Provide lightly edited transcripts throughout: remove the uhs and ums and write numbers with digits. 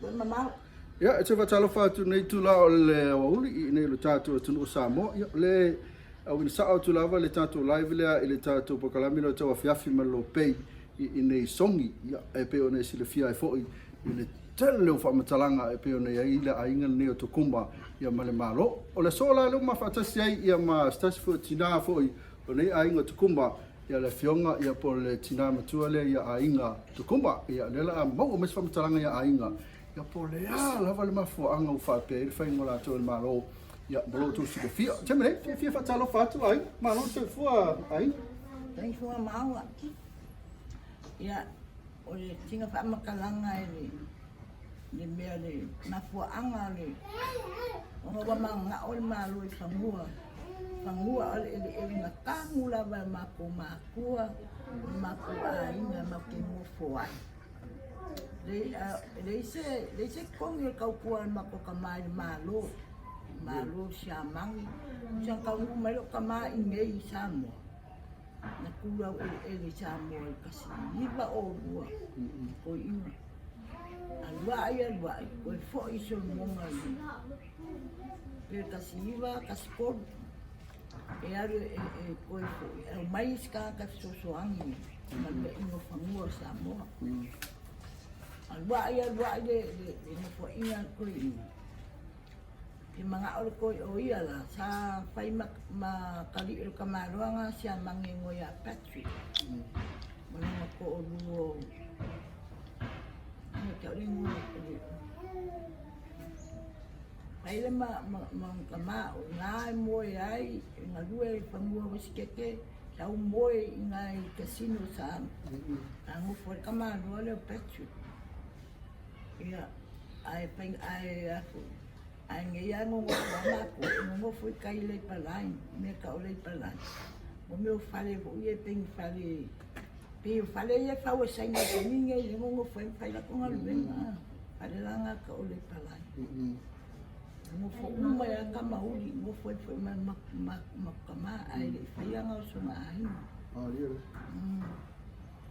Mamau. Ya, e te whatalo whātu nei tula o le wauri i nei lo tātou tunu o Samoa. Ia, le au ina sao tu lava le tātou live lea i le tātou pokalami lo Tauafiafi ma LOABAY i nei Sogi. Ia, e peo nei sile fia e fo'i i le tele o whamatalanga e peo nei aila a inga Aiga Tokuma ia ma le malo. O le sola leo ma whatasi ai ia ma stasi fu tinā fo'i o nei Aiga Tokuma ia le fionga ia po le tinā matua lea ia Aiga Tokuma. Ia lela a mau o mes whamatalanga ia Aiga. Ia po le lava le mafuanga u whape le whaingo la tō le malo ia malo tō sika fia. Te mene, fia whatalo whatu ai, malo te fua ai. Tei fua maua. Ia, o le tinga whaamakalanga e le mea le mafuanga le o wamanga o le malo i whangua. Whangua o le ngatangu lava mako makua, mako ainga, mako mofo ai. Le se kongi e kaupua mako kamai malo siamangi siang kau mai lo kamai ngei Samoa na kula ele Samoa kasi iba o bua ko ina alwa ko fo iso monga e kasi iba kasi ko e ari ko e mai ska ka sosoangi na ino famua Samoa alwa le fo ina ko ina i mga olo ko o ia la sa pai ma kali il kamaruanga sia mangingo ya Patrick mga ko o luo ano kaya rin mo pai le ma kama o ngai mo ai nga lue pamua wiskeke sa mo ngai casino sa ang for kamaruanga le Patrick ia ai pai ai ai ngai anu ngo foi kai le palai me ka le palai o meu fale o ia tem fale pe fale ia fa o sai nga ninguém ngo foi fai la com a venga fale la nga ka le palai ngo foi uma ya kama uli ngo foi ma kama ai le fai nga o sona ai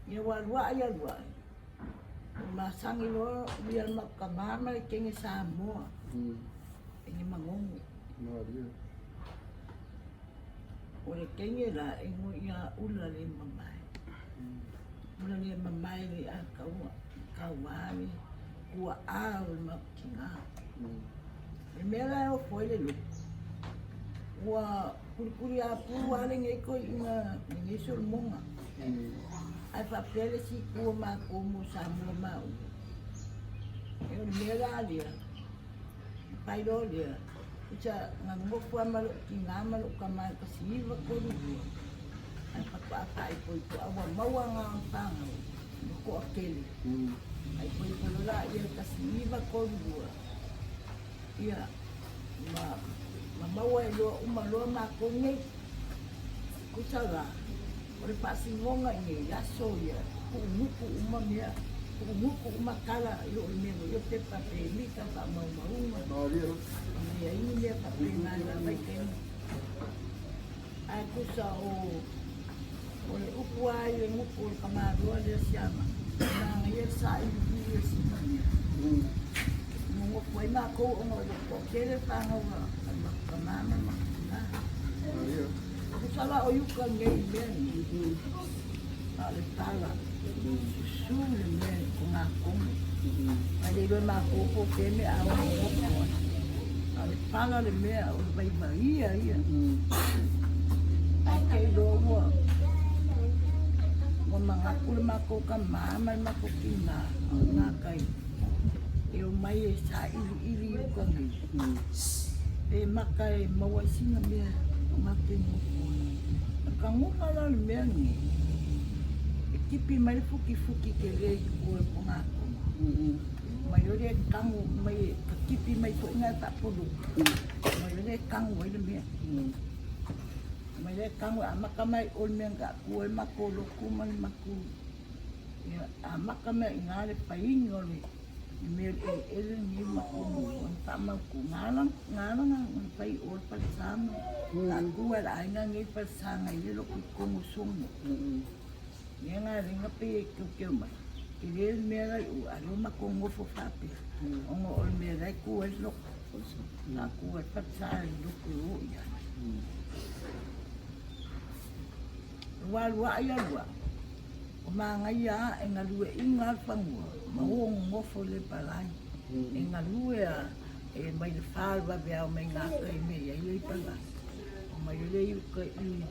ia wa ia wa ma sangi lo biar ma kama ma kengi Samoa ini mangongo. Oleh kenge la ingo ia ula le mamai. Ula le mamai le kawani kua au makinga. E mera o foi le lu. Ua kurikuri a pua le ngai ko ina ngai sol monga. Ai fa pele si kua ma como Samoa mau. E mera dia. Pai do dia, kita ngango kuah malu tinā malu kamai kasiva koru dia. Ai apa poi awam mawang ang tango, ko akeli. Ai poi kola ia kasiva koru dia. Ia mawa lo umalo makonge. Kusala, ore pasi monga ni yaso ya, umuku umamia. Umuku umakala yo memo yo te pape mi ka pa mau mau ni ai ni pape ngala mai ken aku sa o upua ile muku kamaru le siama na ye sa i simania mo foi ma ko o ko kele pa no kamama ma ku sala o yuka ngei ben ale tala sule me kuna komo ale lo ma ko keme a o ale pala le me o vai ia ai lo mo mga kule mako ka mama mako kina na kai e o mai sa ili ko ni e makai mawasinga me makemo ka ngumala le me ni kipi mai fuki ke le ko ngako mai ore kangu mai kipi mai ko nga ta podu mai ore kangu ai le me mai le kangu amaka mai ol me nga ko mako lo ku mai mako ya amaka mai ngale paingo le me ele ni mako mo ta mako ngala pai ol pa sama la ku era nga ngi pa sanga ile lo ku mo sumo. Nga ringa pe kyo mai. Ele mea u alo makongofo whape. Ongo o mea ku e loko. Nā ku e patsai loko o ia. Walua ia lua. O maanga ia e ngalue inga whangua. Mahongo ngofo le palai. E ngalue a e mai le whaalwa bea o mai ngā kai mea i le palai. O mai le i ka i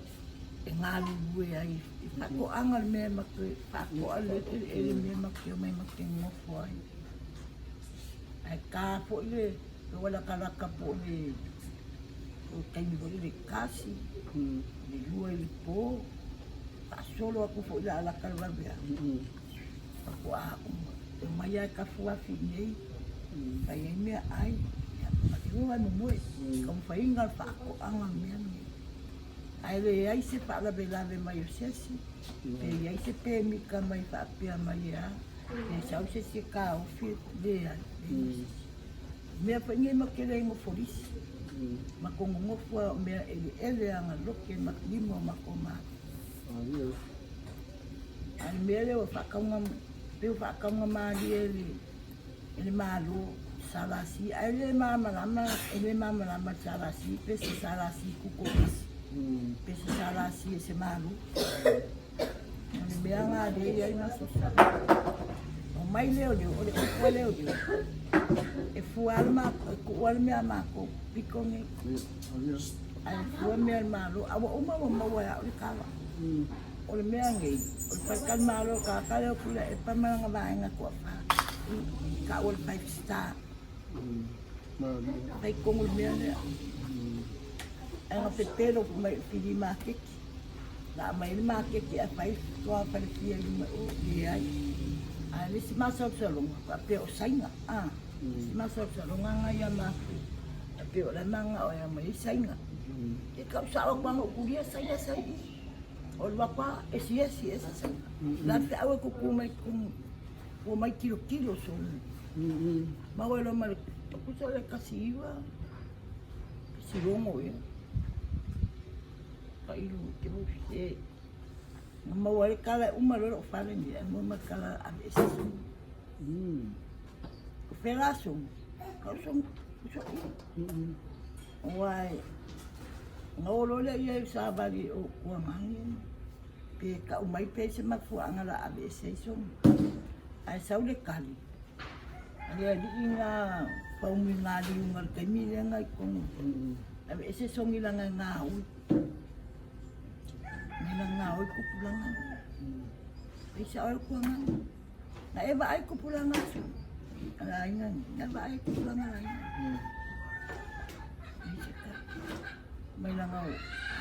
e ngālu lue ai. I whako angal mea maka, whako ale ele mea maka o mai maka ngofo ai. Ai kā po i le, wala karaka po le, o kaimi po le kasi, le lua i le po. Solo aku fo ila ala kalwa bea. Aku a o mai ai ka fuafi nei. Pai ai mea ai. Ati rua no moe. Kam fai inga fa ako anga mea nei. Ai le ai se pa la bela ve mai o sesi. Pe ai se pe mi ka mai fa pia mai a. E sa o se se ka o fi le ai. Mea pa ngai makele ingo polisi. Makongo ngofua mea ele anga loke maklimo makoma. Ai mele o whakaunga maari ele maalo salasi. Ai le mamalama salasi, pese salasi kukokasi. Pese salasi e se maalo. Ai mea ngā rei ai ngā sosa. O mai leo leo, o le kukua leo leo. E fuala mako, e kuala mea mako, piko nge. Ai fuala mea maalo, awa uma maua ya o le kawa. O le mea ngei, o le whaikan malo ka kare o pula e pamaranga vaenga kua wha. Ka o le 5 star. Pai kongo le mea lea. E nga petero ku mai whiri makeki. La mai le makeki a whai toa pare pia i mai o le ai. A le si masa o salonga, ka pe o sainga. Si masa o salonga ngai a maku. A pe o le manga o e mai sainga. E kau sa o kwango kuria sainga sainga. O wapa esi sa. La te awe ko mai kilo so. Ma wala mal ko so le kasiwa. Si rongo ya. Pa ilu ke mo se. Ma wala kala umalo fale ni, mo makala esi. Pelaso. Ka so. Wai. Ngolo le ia sa bali o kuangangi. Pe ka umai pe se mafuanga la abese so. Ai sau le kali. Ai di inga paumi ngadi ungal kemi le ngai kong. Abese so ngila ngai ngau. Ngila ngau ku pulangan. Ai sa al kuangangi. Na eba ai ku pulangan so. Ala inga, na ba ai ku pulangan. May langaw.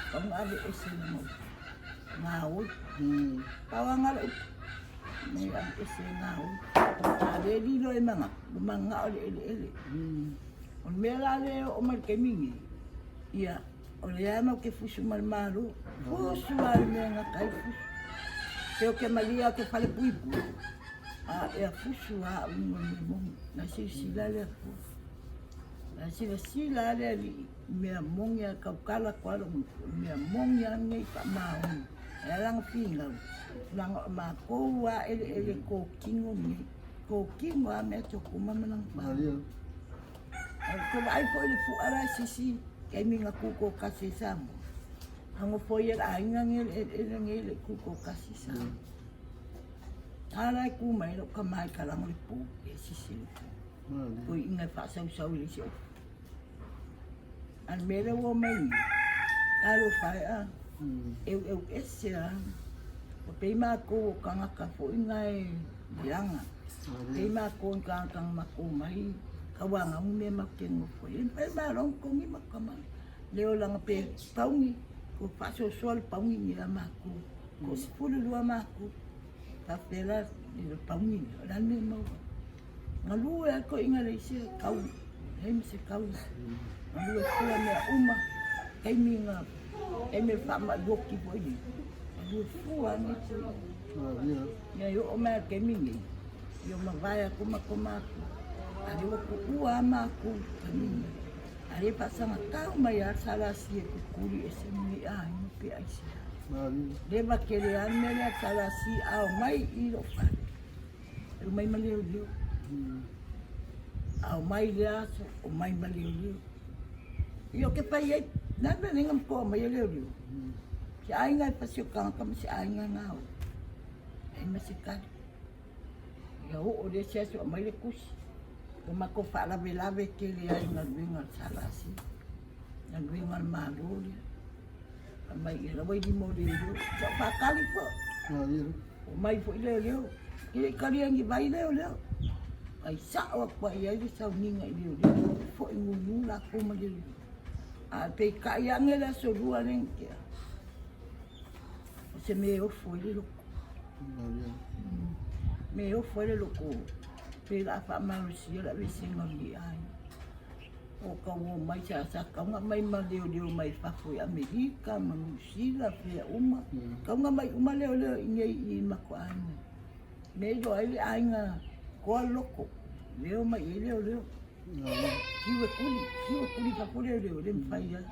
Kung ali ese mo. Ngawod. Tawangal. May ang ese ngawod. Ade dilo ay mga oli. On melale o mal kemingi. Ia. O leama ke fusu malmalo. Fusu malmenga kay fusu. Teo ke malia ke fale puipu. E fusu a mo na sila le fusu. Na sila le mea mongia kaukala kwalo mea mongia ngai pa maungi. E langa pinga. Langa makoua ele ko kingo ni. Ko kingo a mea Tokuma manang pa. Ko vai po ele fu ara sisi kei minga kuko kasi samo. Hango po ele ainga ele kuko kasi samo. Arai kumai lo kamai kalango le pu e sisi le pu. Ko inga fa sau le si. An mele wo mai kalo fai a eu esse a o peima ko kanga ka fo ingai dianga peima ko kanga mako mai kawanga me makengo fo in peima long ko ngi makama leo lang pe paungi ko paso sol paungi ni mako ko sipulu lua mako ta pela ni paungi dan me mo ngalu ko inga le se kau hem se kau Alu kua mea uma, kei minga, e me whama loki po ini. Alu fua ni tu. Ia yo o mea kei mingi. Yo mawai aku makomako. Ali waku ua mako kei mingi. Ali pasanga kau mai a salasi e kukuri e se mingi a ino pe aisia. Leva kere ane lea salasi ao mai i lo whare. o mai maleo leo. Au mai le aso, o mai maleo leo. Io ke pai ai, nana ningam ko mai leo leo. Si ainga pasio kama si ainga ngao. Ai masikali. Ia o le siaso mai le kusi. O mako whaalave ke le ai ngā ruinga salasi. Ngā ruinga mālori. Mai i rawai di mo leo. Sa whakali po. O mai po i leo. Kile kariangi vai leo. Ai sawa kwa i ai sa ninga i leo. Fo i ngungu la kuma leo. A pe kaya ngela so rua lenkia. Se me ofo i leo. Me ofo i leo. Pe la fa marusia la visinga li ai. O ka wo mai sa kaunga mai ma leo mai fafo i Amerika, manusila, pia uma. Kaunga mai uma leo i mako ane. Me do ai ainga koa loko. Leo mai i leo. Kiwe kuli fafo leo le mwhai ai.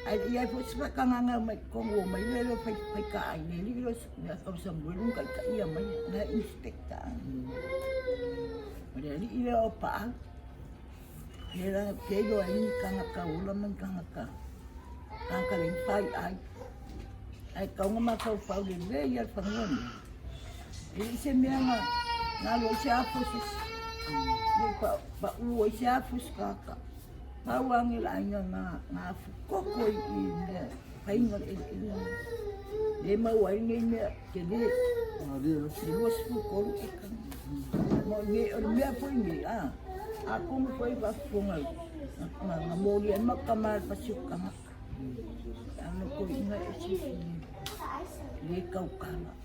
Ai ia po sipa kanganga mai kongo mai leo pai ka ai ne li lo na kausa mwelung kai ka ia mai na inspecta. Ora li ile o pa. Era pelo ai kanga ula man kanga. Kanga le fai ai. Ai kaunga ma kau fau le ia fangon. E se me na lo se afos. Ni pa u se afos kaka. Pawang ila nga koko i ne painga ila. Le mawai ne ke le. Le was fu ko ka. Mo nge o me po nge Aku mo foi ba fungal. Nga moli an makamal pasuka. Ano ko inga isi le kau kana.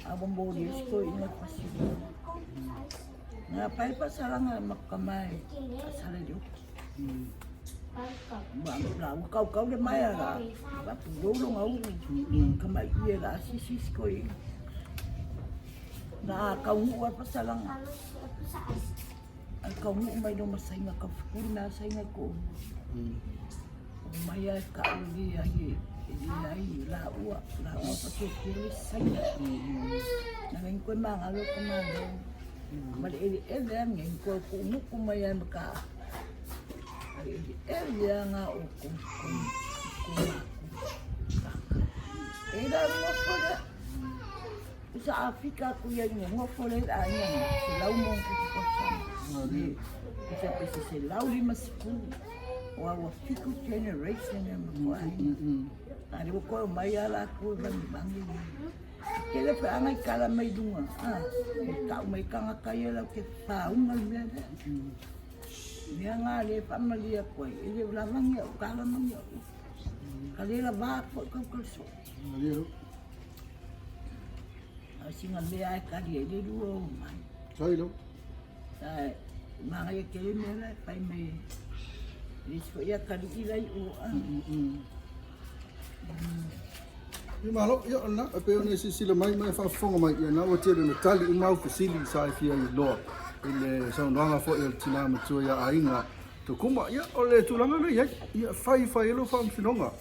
Abo moli ko inga pasuka. Nga pai pasaranga makamai asale dio. Kau le mai ara. Ba pulo ngau. Kamai ia sisi ko. Na kau wa pasaranga. Ang kamu may no masay nga kafuna say nga ko. Maya ka uli ay lawa pati kilis say. Nangin ko mga alo kumano. Mali ang ngayon ko kumaya maka. Nga o Era mo po na. Sa Afrika ko yan mo po na yan. Silaw mo ko po Isa pesa silau 5 sepuluh. Wa fiku generation yang makuai. Ari ko mai ala ko bang. Kele fa angai kala mai dunga. Ka mai kanga kaya la ke fa ungal bia. Dia ngale family ko. Ile lamang ya kala mang ya. Kale ba ko so. Asinga bia kali ile duo mai. Sai lo. Sai mga kele mera pai me risco ia kali ilai o malo yo na pe ona sila mai fa fonga mai na o te na tali i mau fasili sai fia i lo ile sa ndanga fo el tinā matua ya Aiga Tokuma ya ole tulanga na ya fai lo fa mfinonga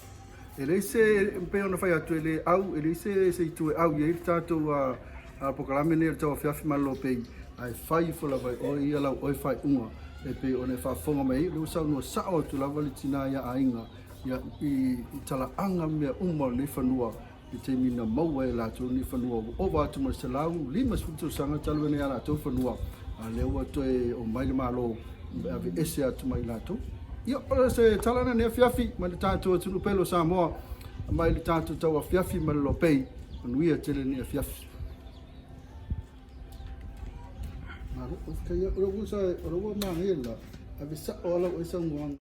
ele se pe ona fai atu ele au ele se tu au ye tato a pokalame ne Tauafiafi malo pe ai fai fo la vai o ia la o fai unga e pe ona fa fonga mai lo sa no sa o tu la vali tinā ya Aiga ya i tala anga me uma le fanua i te mina maua e la tu ni fanua o va tu ma salau lima futu sanga talu ne ala tu fanua a le o to e o mai le malo ave ese atu mai la tu ia o se tala na ne fiafi ma le tatu tu pelo sa mo mai le tatu Tauafiafi ma lo pei nuia tele ne fiafi Kaya ora sa ora ma ngela ave sa ola o sa ngwan